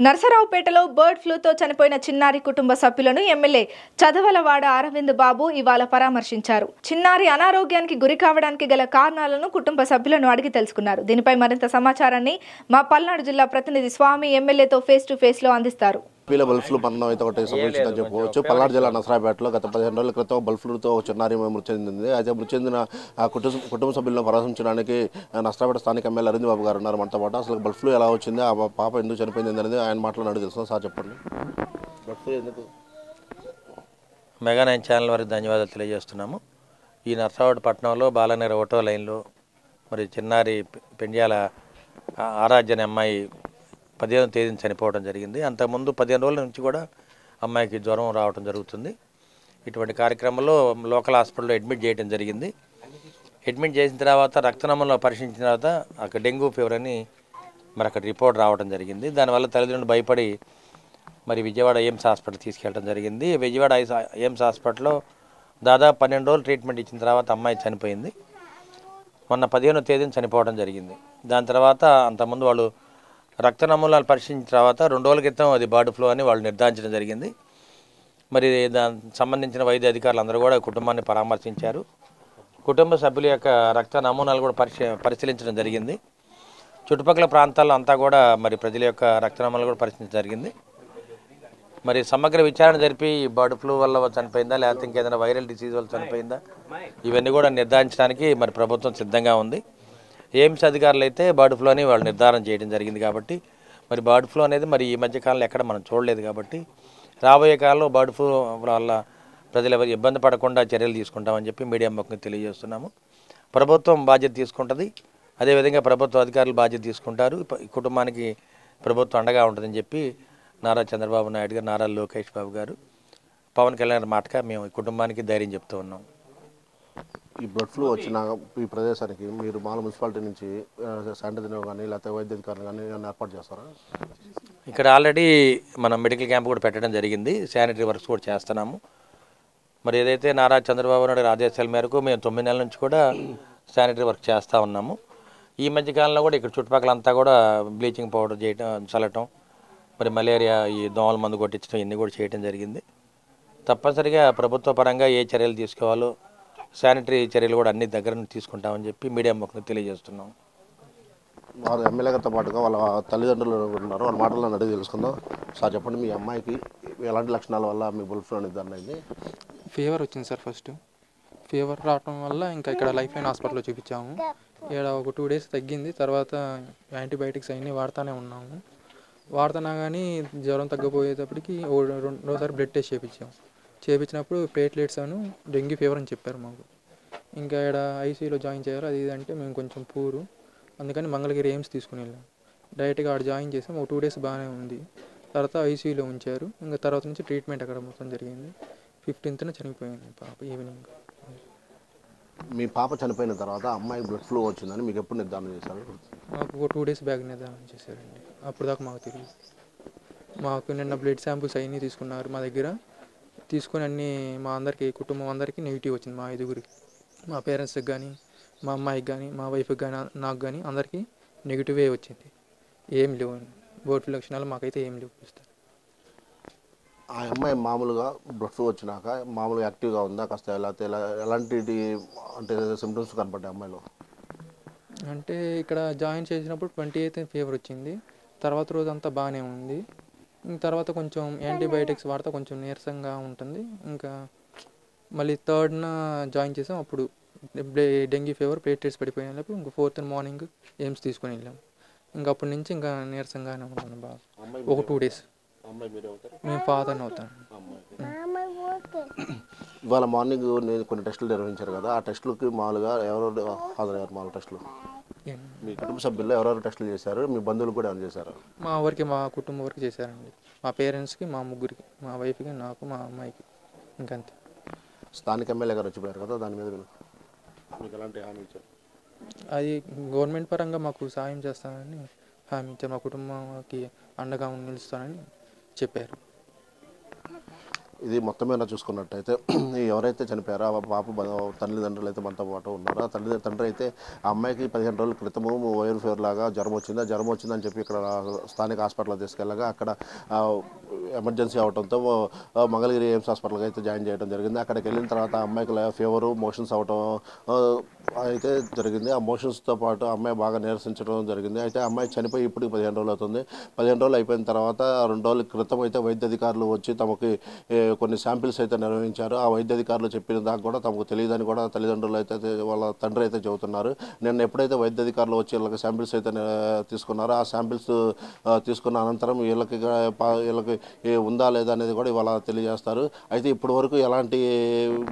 నర్సరావుపేటలో bird ఫ్లూతో చనిపోయిన చిన్నారి కుటుంబ సభ్యులను ఎమ్మెల్యే చదవలవాడ అరవింద్ బాబు ఇవాళ పరామర్శించారు. చిన్నారి అనారోగ్యానికి గురి కావడానికి గల కారణాలను కుటుంబ సభ్యులను అడిగి తెలుసుకున్నారు. దీనిపై మరింత సమాచారాన్ని మా పల్నాడు జిల్లా ప్రతినిధి స్వామి ఎమ్మెల్యేతో ఫేస్ టు ఫేస్ లో అందిస్తారు. బల్బ్ ఫ్లూ పందడం అయితే ఒకటి సంభవించిందని చెప్పవచ్చు. పల్నాడు జిల్లా నర్సరావుపేటలో గత 15 రోజుల క్రితం బల్బ్ ఫ్లూతో ఒక చిన్నారి మృతి చెందింది. అయితే మృతి చెందిన కుటుంబ సభ్యులను పరామర్శించడానికి నర్సరావుపేట స్థానిక ఎమ్మెల్యే అరవింద్ బాబు గారు ఉన్నారు మనతో పాటు. అసలు బల్బ్ ఫ్లూ ఎలా వచ్చింది, ఆ పాప ఎందుకు చనిపోయింది అనేది ఆయన మాట్లాడి తెలుసు. సార్ చెప్పండి. బల్బ్ ఫ్లూ ఎందుకు? మెగా 9 ఛానల్ వారికి ధన్యవాదాలు తెలియజేస్తున్నాము. ఈ నర్సరావుపేట పట్టణంలో బాలనగర్ 1వ లైన్లో మరి చిన్నారి పెండ్యాల ఆరాధ్య అనే అమ్మాయి 15వ తేదీన చనిపోవడం జరిగింది. అంతకుముందు 15 రోజుల నుంచి కూడా అమ్మాయికి జ్వరం రావడం జరుగుతుంది. ఇటువంటి కార్యక్రమంలో లోకల్ హాస్పిటల్లో అడ్మిట్ చేయడం జరిగింది. అడ్మిట్ చేసిన తర్వాత రక్త నమూనాలు పరిశీలించిన తర్వాత అక్కడ డెంగ్యూ ఫీవర్ అని మరి అక్కడ రిపోర్ట్ రావడం జరిగింది. దానివల్ల తల్లిదండ్రులు భయపడి మరి విజయవాడ ఎయిమ్స్ హాస్పిటల్ తీసుకెళ్ళడం జరిగింది. విజయవాడ ఎయిమ్స్ హాస్పిటల్లో దాదాపు 12 రోజులు ట్రీట్మెంట్ ఇచ్చిన తర్వాత అమ్మాయి చనిపోయింది. మొన్న 15వ తేదీన చనిపోవడం జరిగింది. దాని తర్వాత అంతకుముందు వాళ్ళు రక్త నమూనాలు పరిశీలించిన తర్వాత 2 రోజుల క్రితం అది బర్డ్ ఫ్లూ అని వాళ్ళు నిర్ధారించడం జరిగింది. మరి దానికి సంబంధించిన వైద్య అధికారులు అందరూ కూడా కుటుంబాన్ని పరామర్శించారు. కుటుంబ సభ్యుల యొక్క రక్త నమూనాలు కూడా పరిశీలించడం జరిగింది. చుట్టుపక్కల ప్రాంతాల్లో అంతా కూడా మరి ప్రజల యొక్క రక్త నమూనాలు కూడా పరిశీలించడం జరిగింది. మరి సమగ్ర విచారణ జరిపి బర్డ్ ఫ్లూ వల్ల చనిపోయిందా లేకపోతే ఇంకేదైనా వైరల్ డిసీజ్ వల్ల చనిపోయిందా ఇవన్నీ కూడా నిర్ధారించడానికి మరి ప్రభుత్వం సిద్ధంగా ఉంది. ఎయిమ్స్ అధికారులు అయితే బర్డ్ ఫ్లూ అని వాళ్ళు నిర్ధారణ చేయడం జరిగింది. కాబట్టి మరి బర్డ్ ఫ్లూ అనేది మరి ఈ మధ్యకాలంలో ఎక్కడ మనం చూడలేదు. కాబట్టి రాబోయే కాలంలో బర్డ్ ఫ్లూ వల్ల ప్రజలు ఎవరు ఇబ్బంది పడకుండా చర్యలు తీసుకుంటామని చెప్పి మీడియా ముఖంగా తెలియజేస్తున్నాము. ప్రభుత్వం బాధ్యత తీసుకుంటుంది. అదేవిధంగా ప్రభుత్వ అధికారులు బాధ్యత తీసుకుంటారు. ఈ కుటుంబానికి ప్రభుత్వం అండగా ఉంటుందని చెప్పి నారా చంద్రబాబు నాయుడు గారు, నారా లోకేష్ బాబు గారు, పవన్ కళ్యాణ్ మాటగా మేము ఈ కుటుంబానికి ధైర్యం చెప్తూ ఉన్నాం. ఈ బర్డ్ ఫ్లూ వచ్చిన ఈ ప్రదేశానికి మీరు మాల మున్సిపాలిటీ నుంచి శానిటైజర్ కానీ లేకపోతే వైద్య అధికారులు కానీ ఏర్పాటు చేస్తారా? ఇక్కడ ఆల్రెడీ మనం మెడికల్ క్యాంప్ కూడా పెట్టడం జరిగింది. శానిటరీ వర్క్స్ కూడా చేస్తున్నాము. మరి ఏదైతే నారా చంద్రబాబు నాయుడు ఆదేశాల మేరకు మేము 9 నెలల నుంచి కూడా శానిటరీ వర్క్ చేస్తూ ఉన్నాము. ఈ మధ్యకాలంలో కూడా ఇక్కడ చుట్టుపక్కల అంతా కూడా బ్లీచింగ్ పౌడర్ చేయటం, చల్లటం, మరి మలేరియా ఈ దోమల మందు కొట్టించడం ఇవన్నీ కూడా చేయడం జరిగింది. తప్పనిసరిగా ప్రభుత్వ పరంగా ఏ చర్యలు తీసుకోవాలో శానిటరీ చర్యలు కూడా అన్ని దగ్గర నుంచి తీసుకుంటామని చెప్పి మీడియా ముఖంగా తెలియజేస్తున్నాం. వారు ఎమ్మెల్యే గారితో పాటుగా వాళ్ళ తల్లిదండ్రులు ఉన్నారు, వాళ్ళ మాటలను అడిగి తెలుసుకుందాం. సార్ చెప్పండి, మీ అమ్మాయికి ఎలాంటి లక్షణాల వల్ల మీ బల్బ్ ఫ్లూ నిర్ధారణ అయింది? ఫీవర్ వచ్చింది సార్. ఫస్ట్ ఫీవర్ రావటం వల్ల ఇంకా ఇక్కడ లైఫ్ లైన్ హాస్పిటల్లో చూపించాము. ఇక్కడ ఒక 2 డేస్ తగ్గింది. తర్వాత యాంటీబయాటిక్స్ అన్నీ వాడుతూనే ఉన్నాము. వాడుతున్నా కానీ జ్వరం తగ్గపోయేటప్పటికి రెండోసారి బ్లడ్ టెస్ట్ చేయించినప్పుడు ప్లేట్లెట్స్ అను డెంగ్యూ ఫీవర్ అని చెప్పారు మాకు. ఇంకా ఇక్కడ ఐసీయూలో జాయిన్ చేయారు. అది అంటే మేము కొంచెం పూరు, అందుకని మంగళగిరి ఎయిమ్స్ తీసుకుని వెళ్ళాం. డైరెక్ట్గా ఆడ జాయిన్ చేసాం. ఒక 2 డేస్ బాగానే ఉంది. తర్వాత ఐసీయూలో ఉంచారు. ఇంకా తర్వాత నుంచి ట్రీట్మెంట్ అక్కడ మొత్తం జరిగింది. 15న చనిపోయింది పాప ఈవినింగ్. మీ పాప చనిపోయిన తర్వాత అమ్మాయికి బ్లడ్ ఫ్లూ వచ్చిందని మీకు ఎప్పుడు నిర్ధారణ చేశారు? మాకు ఒక 2 డేస్ బ్యాక్ నిర్ధారణ చేశారండి. అప్పుడు దాకా మాకు తెలియదు. మాకు నిన్న బ్లడ్ శాంపుల్స్ అవన్నీ తీసుకున్నారు మా దగ్గర. తీసుకొని అన్నీ మా అందరికీ, కుటుంబం అందరికీ నెగిటివ్ వచ్చింది. మా 5గురికి, మా పేరెంట్స్కి కానీ, మా అమ్మాయికి కానీ, మా వైఫ్కి కానీ, నాకు కానీ అందరికీ నెగిటివే వచ్చింది. ఏం లేవు బర్డ్ ఫ్లూ లక్షణాలు మాకైతే ఏం లేవు. ఆ అమ్మాయి మామూలుగా బ్లడ్ ఫ్లూ వచ్చినాక మామూలుగా యాక్టివ్గా ఉందా? కాస్త ఎలాంటి అంటే సిమ్టమ్స్ కనపడ్డాయి అమ్మాయిలో? అంటే ఇక్కడ జాయిన్ చేసినప్పుడు 28th ఫీవర్ వచ్చింది. తర్వాత రోజు అంతా బాగానే ఉంది. తర్వాత కొంచెం యాంటీబయాటిక్స్ వాడితే కొంచెం నీరసంగా ఉంటుంది. ఇంకా మళ్ళీ 3rd జాయిన్ చేసాం. అప్పుడు డెంగ్యూ ఫీవర్ ప్లేట్లెట్స్ పడిపోయినప్పుడు ఇంకా 4th మార్నింగ్ ఎయిమ్స్ తీసుకొని వెళ్ళాం. ఇంకా అప్పటి నుంచి ఇంకా నీరసంగానే ఉన్నాను బాగా. ఒక 2 డేస్. మేము ఫాదర్ని అవుతాను. ఇవాళ మార్నింగ్ నేను కొన్ని టెస్టులు నిర్వహించారు కదా, ఆ టెస్టులకి మామూలుగా ఎవరెవరు హాజరయ్యారు? మామూలు టెస్టులు మీ కుటుంబ సభ్యుల్లో ఎవరెవరు టెస్టులు చేశారు? మీ బంధువులు కూడా ఏమైనా చేశారు? మా కుటుంబం వరకు చేశారండి. మా పేరెంట్స్కి, మా ముగ్గురికి, మా వైఫ్కి, నాకు, మా అమ్మాయికి, ఇంకంతే. స్థానిక ఎమ్మెల్యే గారు వచ్చిపోయారు కదా, దాని మీద మీకు ఎలాంటి హామీ ఇచ్చారు? అది గవర్నమెంట్ పరంగా మాకు సాయం చేస్తానని హామీ ఇచ్చారు. మా కుటుంబానికి అండగా నిలుస్తానని చెప్పారు. ఇది మొత్తం మీద చూసుకున్నట్టయితే ఎవరైతే చనిపోయారో ఆ పాప తల్లిదండ్రులు అయితే మనతో పాటు ఉన్నారో తండ్రి అయితే ఆ అమ్మాయికి 15 రోజుల క్రితము వైరల్ ఫీవర్ లాగా జ్వరం వచ్చిందని చెప్పి ఇక్కడ స్థానిక హాస్పిటల్లో తీసుకెళ్ళగా అక్కడ ఎమర్జెన్సీ అవడంతో మంగళగిరి ఎయిమ్స్ హాస్పిటల్కి అయితే జాయిన్ చేయడం జరిగింది. అక్కడికి వెళ్ళిన తర్వాత ఆ అమ్మాయికి ఫీవరు మోషన్స్ అవటం అయితే జరిగింది. ఆ మోషన్స్తో పాటు అమ్మాయి బాగా నీరసించడం జరిగింది. అయితే అమ్మాయి చనిపోయి ఇప్పుడు 15 రోజులు అవుతుంది. 15 రోజులు అయిపోయిన తర్వాత 2 రోజుల క్రితం అయితే వైద్య అధికారులు వచ్చి తమకి కొన్ని శాంపిల్స్ అయితే నిర్వహించారు. ఆ వైద్య అధికారులు చెప్పిన దాకా కూడా తమకు తెలియదని కూడా తల్లిదండ్రులు అయితే వాళ్ళ తండ్రి అయితే చెబుతున్నారు. నిన్న ఎప్పుడైతే వైద్య అధికారులు వచ్చి వీళ్ళకి శాంపిల్స్ అయితే తీసుకున్నారో ఆ శాంపిల్స్ తీసుకున్న అనంతరం వీళ్ళకి ఉందా లేదా అనేది కూడా ఇవాళ తెలియజేస్తారు. అయితే ఇప్పటి వరకు ఎలాంటి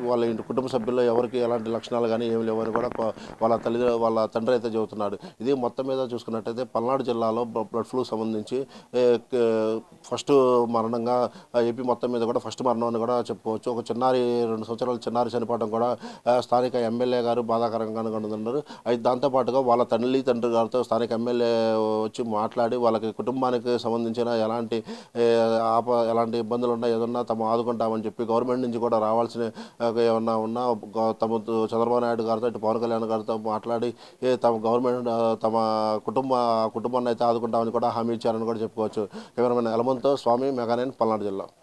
వాళ్ళ కుటుంబ సభ్యుల్లో ఎవరికి ఎలాంటి లక్షణాలు కానీ ఏమి లేవని కూడా వాళ్ళ తండ్రి అయితే చెబుతున్నాడు. ఇది మొత్తం మీద చూసుకున్నట్టయితే పల్నాడు జిల్లాలో బ్లడ్ ఫ్లూ సంబంధించి ఫస్ట్ మరణంగా ఏపీ మొత్తం మీద కూడా ఫస్ట్ మరణం అని కూడా చెప్పుకోవచ్చు. ఒక 2 సంవత్సరాల చిన్నారి చనిపోవడం కూడా స్థానిక ఎమ్మెల్యే గారు బాధాకరంగా ఉన్నారు. అయితే దాంతోపాటుగా వాళ్ళ తండ్రి గారితో స్థానిక ఎమ్మెల్యే వచ్చి మాట్లాడి వాళ్ళకి కుటుంబానికి సంబంధించిన ఎలాంటి ఇబ్బందులు ఉన్నా ఏదన్నా తమ ఆదుకుంటామని చెప్పి గవర్నమెంట్ నుంచి కూడా రావాల్సిన ఏమన్నా ఉన్నా చంద్రబాబు నాయుడు గారితో ఇటు పవన్ కళ్యాణ్ గారితో మాట్లాడి తమ గవర్నమెంట్ తమ కుటుంబాన్ని అయితే ఆదుకుంటామని కూడా హామీ ఇచ్చారని కూడా చెప్పుకోవచ్చు. కెమెరామెన్ ఎలమంతో స్వామి, మెగా9 పల్నాడు జిల్లా.